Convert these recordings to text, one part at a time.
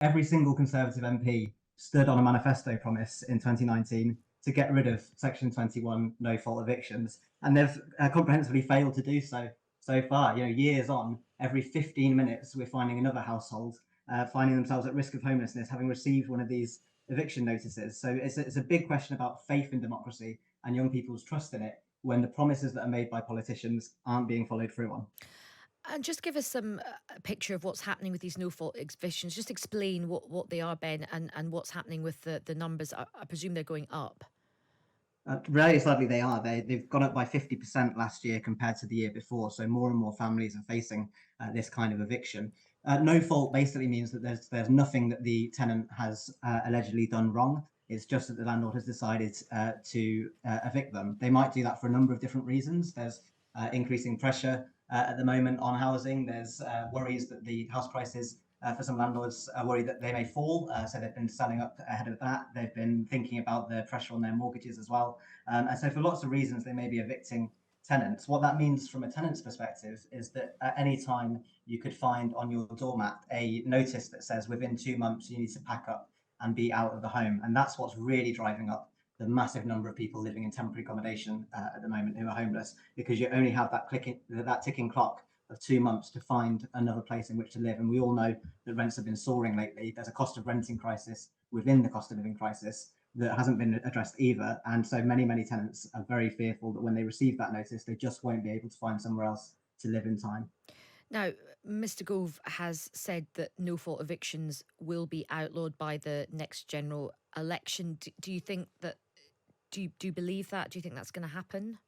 every single Conservative MP stood on a manifesto promise in 2019 to get rid of Section 21 no-fault evictions, and they've comprehensively failed to do so so far. You know, years on, every 15 minutes we're finding another household finding themselves at risk of homelessness, having received one of these eviction notices. So it's a big question about faith in democracy and young people's trust in it when the promises that are made by politicians aren't being followed through on. And just give us some picture of what's happening with these no-fault evictions. Just explain what they are, Ben, and what's happening with the numbers. I presume they're going up. Very slightly, they are. They've gone up by 50% last year compared to the year before. So more and more families are facing this kind of eviction. No fault basically means that there's nothing that the tenant has allegedly done wrong. It's just that the landlord has decided to evict them. They might do that for a number of different reasons. There's increasing pressure at the moment on housing. There's worries that the house prices for some landlords are worried that they may fall, so they've been selling up ahead of that. They've been thinking about the pressure on their mortgages as well. And so for lots of reasons, they may be evicting tenants. What that means from a tenant's perspective is that at any time you could find on your doormat a notice that says within 2 months you need to pack up and be out of the home. And that's what's really driving up the massive number of people living in temporary accommodation at the moment who are homeless, because you only have that ticking clock of 2 months to find another place in which to live. And we all know that rents have been soaring lately. There's a cost of renting crisis within the cost of living crisis that hasn't been addressed either. And so many tenants are very fearful that when they receive that notice, they just won't be able to find somewhere else to live in time. Now, Mr. Gove has said that no-fault evictions will be outlawed by the next general election. Do you think that? Do you believe that? Do you think that's going to happen?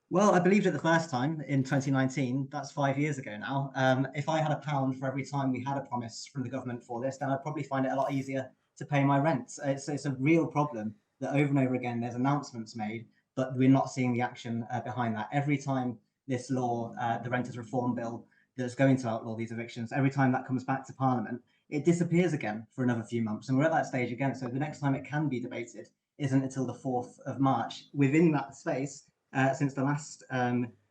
Well, I believed it the first time in 2019. That's 5 years ago now. If I had a pound for every time we had a promise from the government for this, then I'd probably find it a lot easier to pay my rent. It's a real problem that over and over again there's announcements made, but we're not seeing the action behind that. Every time this law, the renters reform bill that's going to outlaw these evictions, every time that comes back to Parliament, it disappears again for another few months. And we're at that stage again. So the next time it can be debated isn't until the 4th of March. Within that space, since the last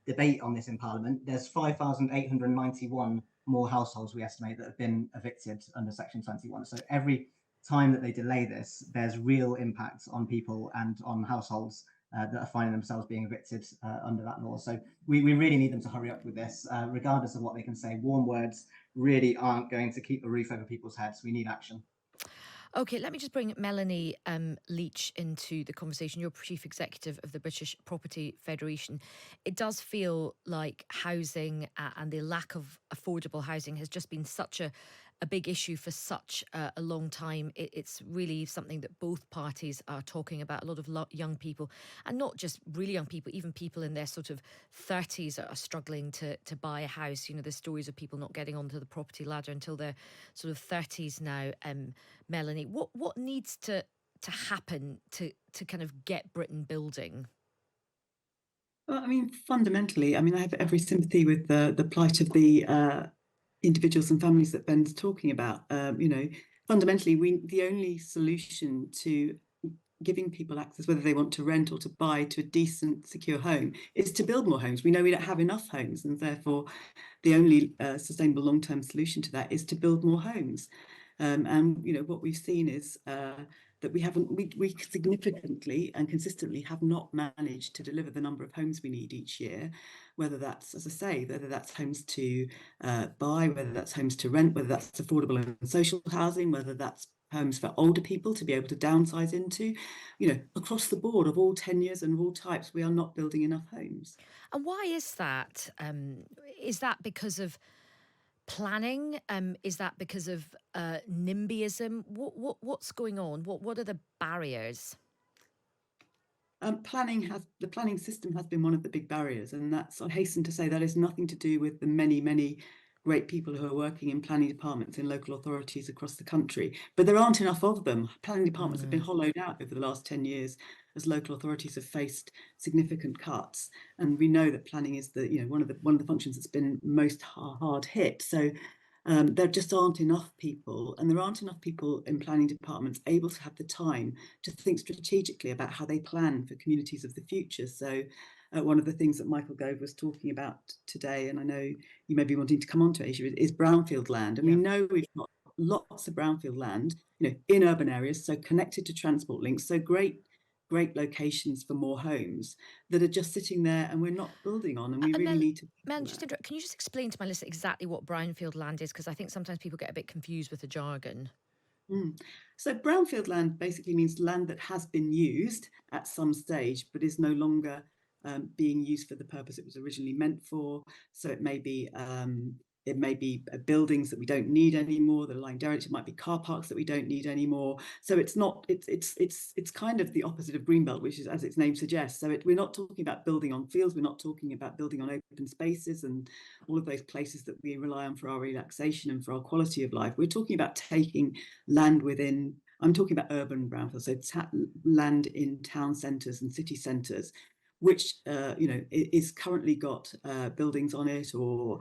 debate on this in Parliament, there's 5,891 more households, we estimate, that have been evicted under Section 21. So every time that they delay this, there's real impact on people and on households that are finding themselves being evicted under that law. So we really need them to hurry up with this, regardless of what they can say. Warm words really aren't going to keep the roof over people's heads. We need action. Okay, let me just bring Melanie Leach into the conversation. You're Chief Executive of the British Property Federation. It does feel like housing and the lack of affordable housing has just been such a big issue for such a long time. It's really something that both parties are talking about. A lot of young people, and not just really young people, even people in their sort of 30s are struggling to buy a house. You know, there's stories of people not getting onto the property ladder until they're sort of 30s now. Melanie, what needs to happen to kind of get Britain building? Well, I mean, fundamentally, I mean, I have every sympathy with the plight of the individuals and families that Ben's talking about. You know, fundamentally, the only solution to giving people access, whether they want to rent or to buy, to a decent, secure home, is to build more homes. We know we don't have enough homes, and therefore the only sustainable long-term solution to that is to build more homes. And you know what we've seen is that we significantly and consistently have not managed to deliver the number of homes we need each year, whether that's, as I say, whether that's homes to buy, whether that's homes to rent, whether that's affordable and social housing, whether that's homes for older people to be able to downsize into. You know, across the board of all tenures and of all types, we are not building enough homes. And why is that? Is that because of planning? Is that because of NIMBYism? What's going on? What are the barriers? The planning system has been one of the big barriers, and that's, I hasten to say, that is nothing to do with the many great people who are working in planning departments in local authorities across the country, but there aren't enough of them. Planning departments have been hollowed out over the last 10 years as local authorities have faced significant cuts, and we know that planning is one of the functions that's been most hard hit. So there just aren't enough people, and there aren't enough people in planning departments able to have the time to think strategically about how they plan for communities of the future. So one of the things that Michael Gove was talking about today, and I know you may be wanting to come on to it, is brownfield land. And we know we've got lots of brownfield land, in urban areas, so connected to transport links, so great locations for more homes that are just sitting there and we're not building on, and we really need to. Mel, can you just explain to my listener exactly what brownfield land is? Because I think sometimes people get a bit confused with the jargon. So brownfield land basically means land that has been used at some stage but is no longer being used for the purpose it was originally meant for. So it may be buildings that we don't need anymore that are lying derelict. It might be car parks that we don't need anymore. So it's kind of the opposite of greenbelt, which is, as its name suggests. So we're not talking about building on fields. We're not talking about building on open spaces and all of those places that we rely on for our relaxation and for our quality of life. We're talking about taking land within. I'm talking about urban brownfield, so land in town centres and city centres, which is currently got buildings on it or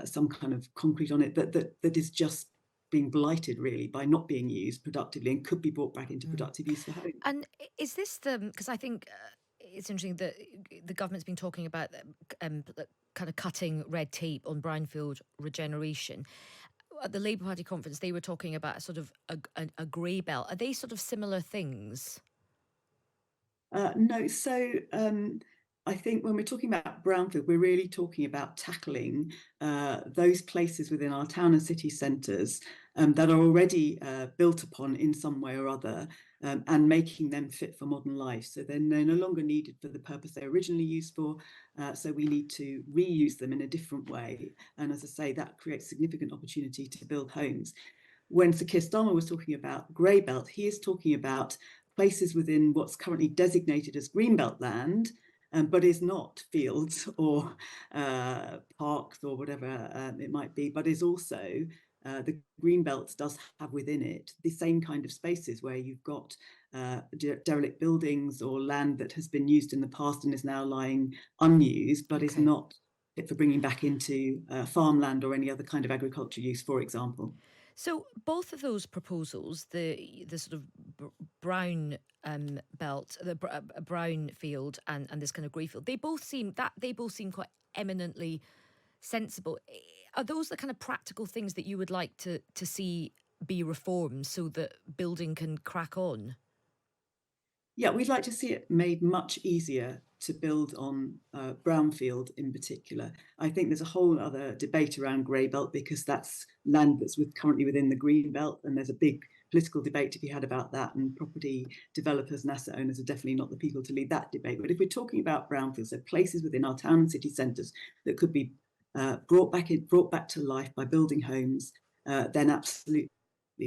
some kind of concrete on it that is just being blighted really by not being used productively and could be brought back into productive use for homes. And is this because I think it's interesting that the government's been talking about kind of cutting red tape on brownfield regeneration. At the Labour Party conference, they were talking about sort of a grey belt. Are they sort of similar things? No, so I think when we're talking about brownfield, we're really talking about tackling those places within our town and city centres that are already built upon in some way or other, and making them fit for modern life. So they're no longer needed for the purpose they were originally used for. So we need to reuse them in a different way. And as I say, that creates significant opportunity to build homes. When Sir Keir Starmer was talking about grey belt, he is talking about places within what's currently designated as greenbelt land, but is not fields or parks or whatever it might be, but is also the greenbelt does have within it the same kind of spaces where you've got derelict buildings or land that has been used in the past and is now lying unused, but is not fit for bringing back into farmland or any other kind of agriculture use, for example. So both of those proposals, the sort of brown belt, the brown field, and this kind of grey field, they both seem quite eminently sensible. Are those the kind of practical things that you would like to see be reformed so that building can crack on? Yeah, we'd like to see it made much easier to build on brownfield in particular. I think there's a whole other debate around grey belt because that's land that's currently within the green belt, and there's a big political debate to be had about that, and property developers and asset owners are definitely not the people to lead that debate. But if we're talking about brownfields, so places within our town and city centres that could be brought back to life by building homes, then absolutely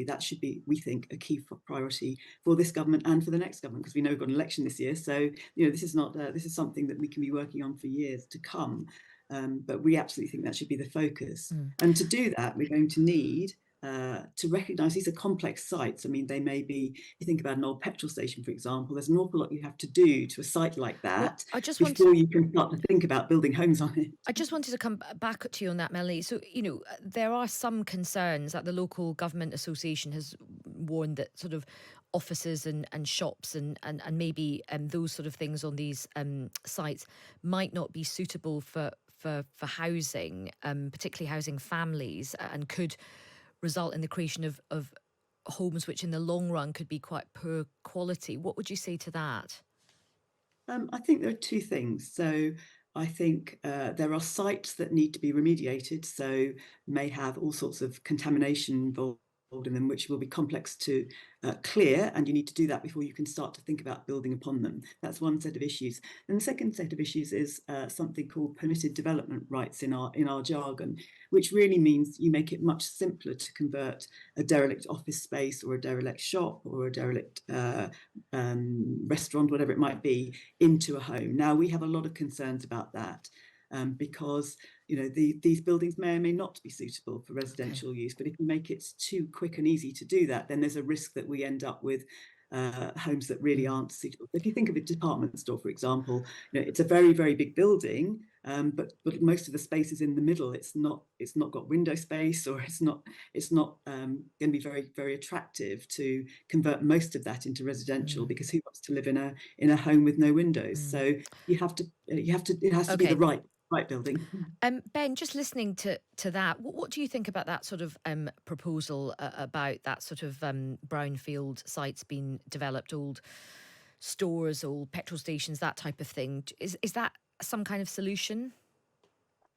that should be, we think, a key priority for this government and for the next government, because we know we've got an election this year. So this is something that we can be working on for years to come. But we absolutely think that should be the focus. And to do that, we're going to need to recognise these are complex sites. I mean, they may be, you think about an old petrol station, for example, there's an awful lot you have to do to a site like that before you can start to think about building homes on it. I just wanted to come back to you on that, Melanie. So, there are some concerns that the local government association has warned that sort of offices and shops and maybe those sort of things on these sites might not be suitable for housing, particularly housing families, and could result in the creation of homes which in the long run could be quite poor quality. What would you say to that? I think there are two things. So I think there are sites that need to be remediated, so may have all sorts of contamination involved in them, which will be complex to clear, and you need to do that before you can start to think about building upon them. That's one set of issues. And the second set of issues is something called permitted development rights in our jargon, which really means you make it much simpler to convert a derelict office space or a derelict shop or a derelict restaurant, whatever it might be, into a home. Now, we have a lot of concerns about that. Because these buildings may or may not be suitable for residential use, but if you make it too quick and easy to do that, then there's a risk that we end up with homes that really aren't suitable. If you think of a department store, for example, it's a very, very big building, but most of the space is in the middle. It's not got window space, or it's not going to be very, very attractive to convert most of that into residential, because who wants to live in a home with no windows? So it has to be the right right building. Ben, just listening to that, what do you think about that sort of proposal about that sort of brownfield sites being developed, old stores, old petrol stations, that type of thing? Is that some kind of solution?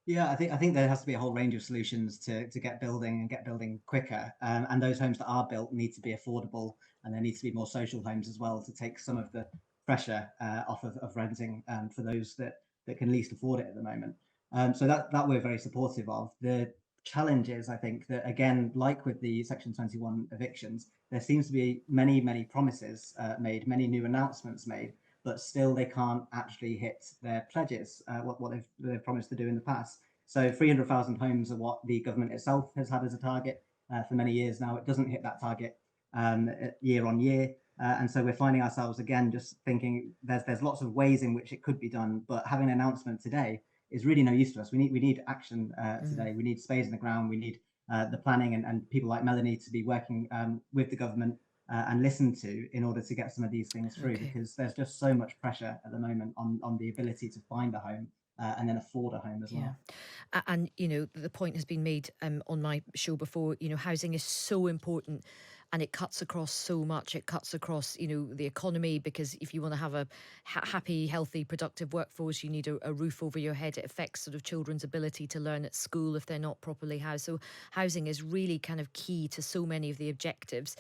Yeah, I think there has to be a whole range of solutions to get building and get building quicker. And those homes that are built need to be affordable, and there needs to be more social homes as well to take some of the pressure off of renting for those that can least afford it at the moment. So that we're very supportive of. The challenge is, I think, that again, like with the Section 21 evictions, there seems to be many promises made, many new announcements made, but still they can't actually hit their pledges, what they've promised to do in the past. So 300,000 homes are what the government itself has had as a target for many years now. It doesn't hit that target year on year. And so we're finding ourselves again just thinking there's lots of ways in which it could be done, but having an announcement today is really no use to us. We need action today. We need spades in the ground. We need the planning and people like Melanie to be working with the government and listened to in order to get some of these things through, Okay. because there's just so much pressure at the moment on the ability to find a home and then afford a home as Yeah. well. And, the point has been made on my show before, housing is so important and it cuts across so much. It cuts across, the economy, because if you want to have a happy, healthy, productive workforce, you need a roof over your head. It affects sort of children's ability to learn at school if they're not properly housed. So housing is really kind of key to so many of the objectives.